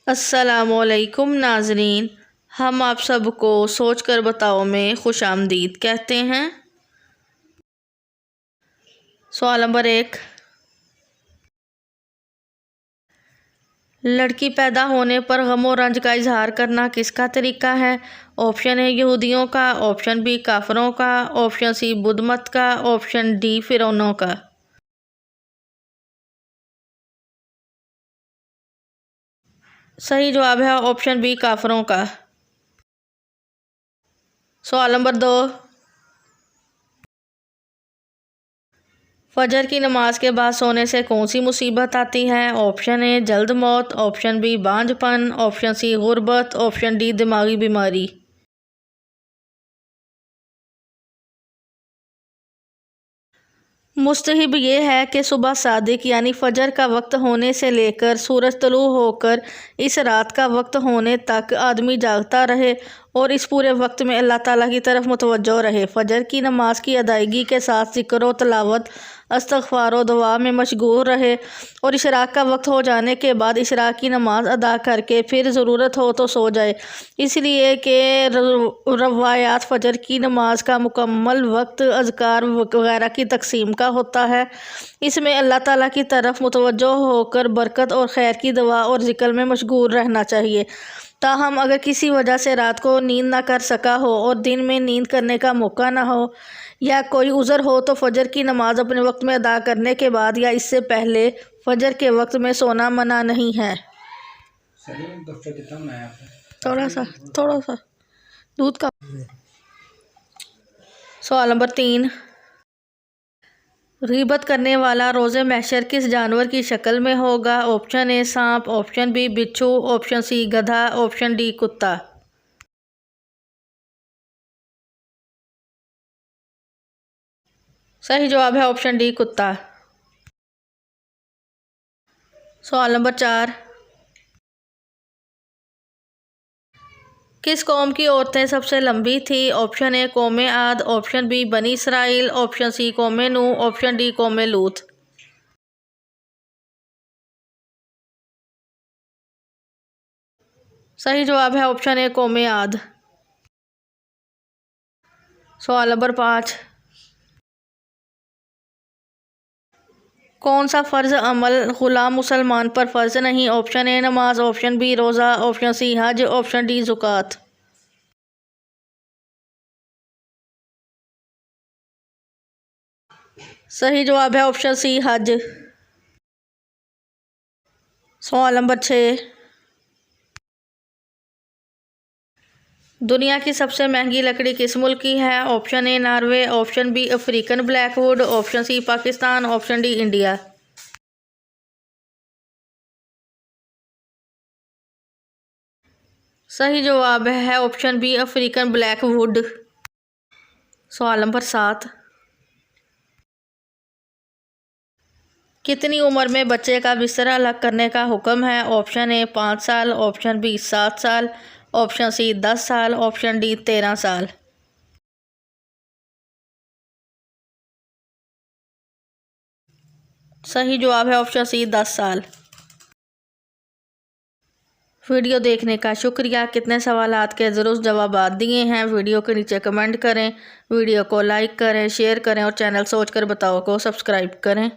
अस्सलामुअलैकुम नाज़रीन, हम आप सबको सोच कर बताओ में खुशामदीद कहते हैं। सवाल नंबर 1, लड़की पैदा होने पर गम और रंज का इजहार करना किसका तरीका है? ऑप्शन ए यहूदियों का, ऑप्शन बी काफरों का, ऑप्शन सी बुद्ध मत का, ऑप्शन डी फिरौनों का। सही जवाब है ऑप्शन बी काफरों का। सवाल नंबर 2, फजर की नमाज के बाद सोने से कौन सी मुसीबत आती है? ऑप्शन ए जल्द मौत, ऑप्शन बी बांझपन, ऑप्शन सी गुर्बत, ऑप्शन डी दिमागी बीमारी। मुस्तहिब ये है कि सुबह सादिक यानी फ़जर का वक्त होने से लेकर सूरज तलू होकर इस रात का वक्त होने तक आदमी जागता रहे और इस पूरे वक्त में अल्लाह ताला की तरफ मुतवज्जो रहे। फ़जर की नमाज की अदायगी के साथ ज़िक्र व तिलावत, इस्तग़फ़ार व दुआ में मशगूल रहे और इशराक का वक्त हो जाने के बाद इशराक की नमाज अदा करके फिर ज़रूरत हो तो सो जाए, इसलिए कि रवायात फ़जर की नमाज का मुकम्मल वक्त अज़कार वगैरह की तकसीम का होता है। इसमें अल्लाह ताला की तरफ मुतवज्जो होकर बरकत और खैर की दुआ और ज़िक्र में मशगूल रहना चाहिए। ताहम अगर किसी वजह से रात को नींद ना कर सका हो और दिन में नींद करने का मौका ना हो या कोई उज़र हो तो फ़जर की नमाज अपने वक्त में अदा करने के बाद या इससे पहले फ़जर के वक्त में सोना मना नहीं है। थोड़ा सा दूध का। सवाल नंबर 3, ग़ीबत करने वाला रोज़े महशर किस जानवर की शक्ल में होगा? ऑप्शन ए सांप, ऑप्शन बी बिच्छू, ऑप्शन सी गधा, ऑप्शन डी कुत्ता। सही जवाब है ऑप्शन डी कुत्ता। सवाल नंबर 4, किस कौम की औरतें सबसे लंबी थी? ऑप्शन ए कौम आद, ऑप्शन बी बनी इसराइल, ऑप्शन सी कौम नूह, ऑप्शन डी कौम लूत। सही जवाब है ऑप्शन ए कौम आद। सवाल नंबर 5, कौन सा फ़र्ज़ अमल ग़ुलाम मुसलमान पर फ़र्ज़ नहीं? ऑप्शन ए नमाज, ऑप्शन बी रोज़ा, ऑप्शन सी हज, ऑप्शन डी ज़ुकात। सही जवाब है ऑप्शन सी हज। सवाल नंबर 6, दुनिया की सबसे महंगी लकड़ी किस मुल्क की है? Option A Norway, option B African blackwood, option C Pakistan, option D India. सही जवाब है ऑप्शन बी अफ्रीकन ब्लैकवुड। सवाल नंबर 7, कितनी उम्र में बच्चे का बिस्तर अलग करने का हुक्म है? ऑप्शन ए 5 साल, ऑप्शन बी 7 साल, ऑप्शन सी 10 साल, ऑप्शन डी 13 साल। सही जवाब है ऑप्शन सी 10 साल। वीडियो देखने का शुक्रिया। कितने सवालात के दुरुस्त जवाबात दिए हैं वीडियो के नीचे कमेंट करें, वीडियो को लाइक करें, शेयर करें और चैनल सोच कर बताओ को सब्सक्राइब करें।